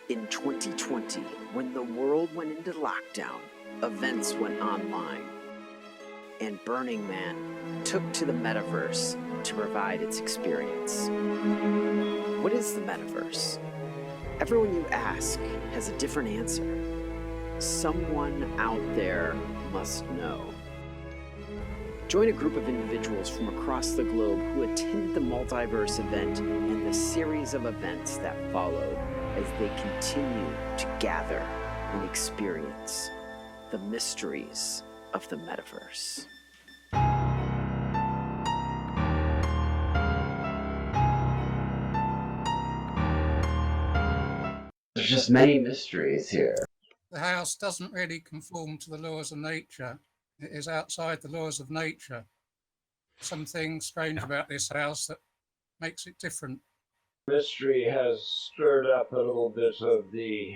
In 2020, when the world went into lockdown, events went online, and Burning Man took to the Metaverse to provide its experience. What is the Metaverse? Everyone you ask has a different answer. Someone out there must know. Join a group of individuals from across the globe who attended the Multiverse event and the series of events that followed as they continue to gather and experience the mysteries of the Metaverse. There's just many mysteries here. The house doesn't really conform to the laws of nature. It is outside the laws of nature. Something strange about this house that makes it different. Mystery has stirred up a little bit of the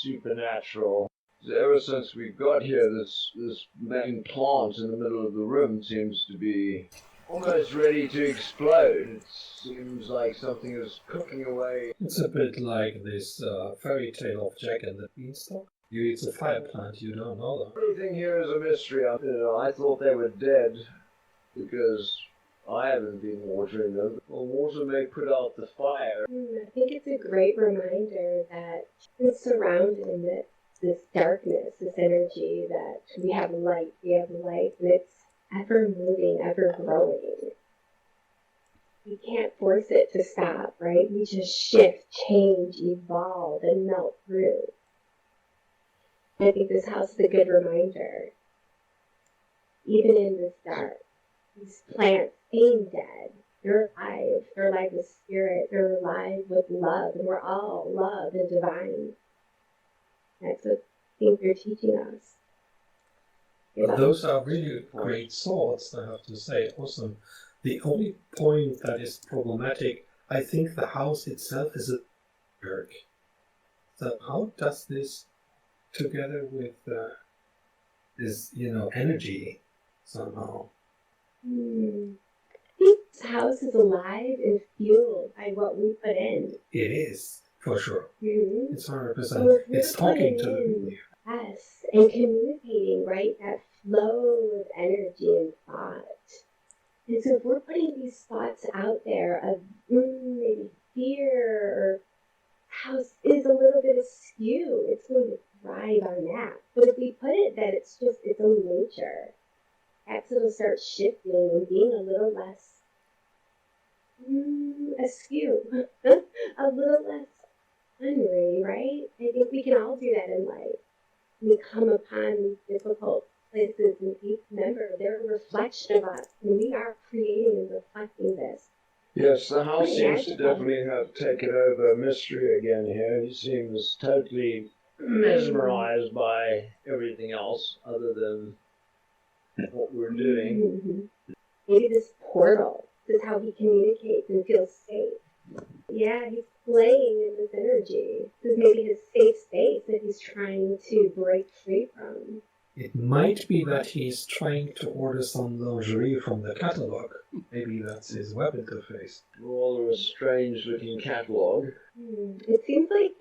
supernatural. Ever since we got here, this main plant in the middle of the room seems to be almost ready to explode. It seems like something is cooking away. It's a bit like this fairy tale of Jack and the Beanstalk. It's a fire plant, you don't know them. Everything here is a mystery. I thought they were dead because I haven't been watering them. Well, water may put out the fire. I think it's a great reminder that we're surrounded in this darkness, this energy, that we have light, and it's ever moving, ever growing. We can't force it to stop, right? We just shift, change, evolve, and melt through. I think this house is a good reminder. Even in this dark, these plants seem dead. They're alive. They're alive with spirit. They're alive with love. And we're all love and divine. That's what I think they're teaching us. Well, those are really great thoughts, I have to say. Also, the only point that is problematic, I think the house itself is a lurk. So how does this, together with this, energy somehow? I think this house is alive and fueled by what we put in. It is, for sure. Mm-hmm. It's 100%. It's talking to them. Yes, and communicating, right? That flow of energy and thought. And so if we're putting these thoughts out there of maybe fear, or house is a little bit askew, it's going to thrive on that. But if we put it that it's just its own nature, perhaps it'll start shifting and being a little less askew, a little less hungry, right? I think we can all do that in life. We come upon these difficult places and remember they're a reflection of us, and we are creating and reflecting this. Yes, the house seems to definitely have taken over mystery again here. He seems totally mesmerized by everything else other than what we're doing. Maybe this portal, this is how he communicates and feels safe. Yeah, he's playing in this energy. This is maybe his safe space that he's trying to break free from. It might be that he's trying to order some lingerie from the catalog. Maybe that's his web interface. Rather a strange looking catalog. It seems like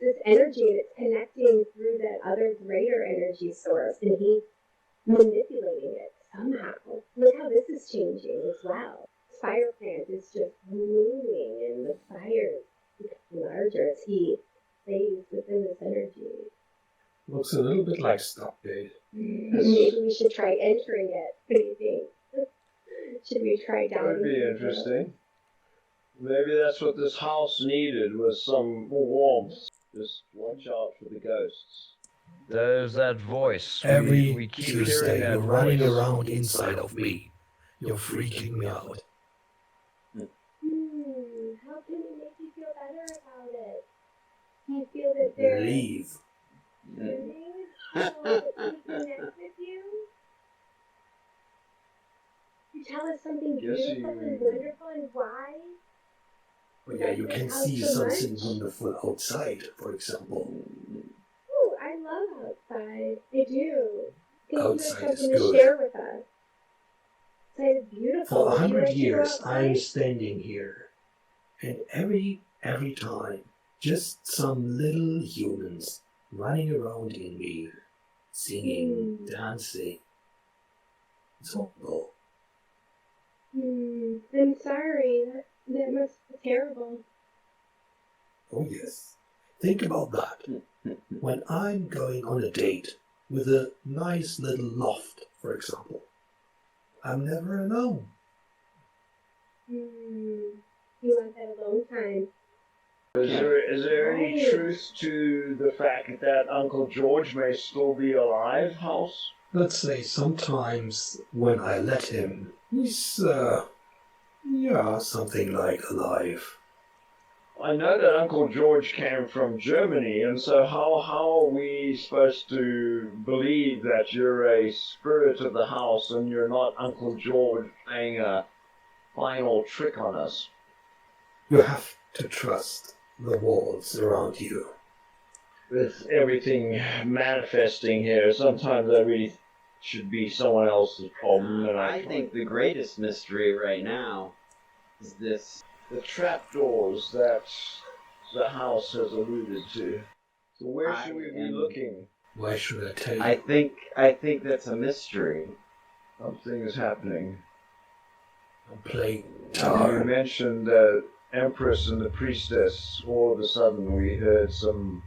this energy, and it's connecting through that other greater energy source, and he's manipulating it somehow. Look how this is changing as well. This fire plant is just moving, and the fire is becoming larger as he plays within this energy. Looks a little bit like Stopgate. Maybe we should try entering it. What do you think? Should we try That would be interesting. Maybe that's what this house needed, was some warmth. Just watch out for the ghosts. There's that voice. Every Tuesday you're running around inside of me. You're freaking me out. How can we make you feel better about it? Do you feel that they're... Leave. Connect with you? You tell us something beautiful and wonderful, and why? Oh yeah, you can see something wonderful outside, for example. Oh, I love outside. I do. Outside is something good. To share with us. Outside is beautiful. For 100 years, I'm standing here, and every time Just some little humans running around in me, singing, dancing. It's horrible. I'm sorry. That must be terrible. Oh yes. Think about that. When I'm going on a date with a nice little loft, for example, I'm never alone. You want that alone time. Is there any truth to the fact that Uncle George may still be alive, House? Let's say sometimes when I let him, he's, Something like alive. I know that Uncle George came from Germany, and so how are we supposed to believe that you're a spirit of the house and you're not Uncle George playing a final trick on us? You have to trust the walls around you. With everything manifesting here, sometimes I really should be someone else's problem. And I think the greatest mystery right now is the trapdoors that the house has alluded to. So where should we be looking? Why should I tell you? I think that's a mystery. Something is happening. I'm playing You guitar. mentioned the Empress and the Priestess. All of a sudden we heard some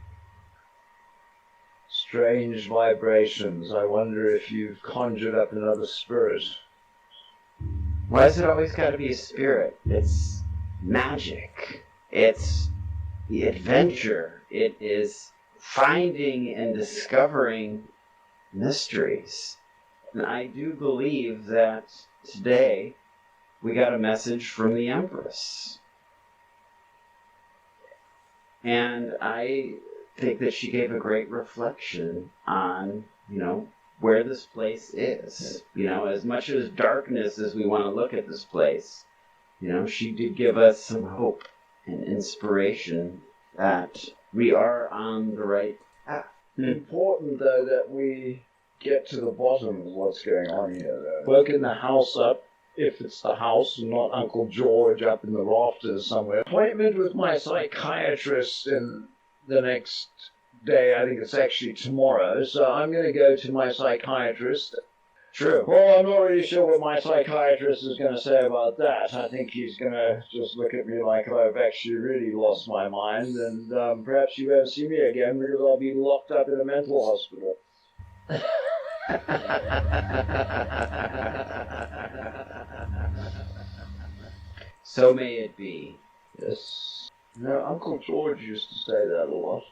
strange vibrations. I wonder if you've conjured up another spirit. Why has it always got to be a spirit? It's magic. It's the adventure. It is finding and discovering mysteries. And I do believe that today we got a message from the Empress. And I think that she gave a great reflection on, where this place is. As much as darkness as we want to look at this place, she did give us some hope and inspiration that we are on the right path. Important, though, that we get to the bottom of what's going on here, though. Woken the house up, if it's the house and not Uncle George up in the rafters somewhere. Appointment with my psychiatrist in the next day. I think it's actually tomorrow. So I'm going to go to my psychiatrist. True. Well, I'm not really sure what my psychiatrist is going to say about that. I think he's going to just look at me like I've actually really lost my mind, and perhaps you won't see me again because I'll be locked up in a mental hospital. So may it be. Yes. Uncle George used to say that a lot.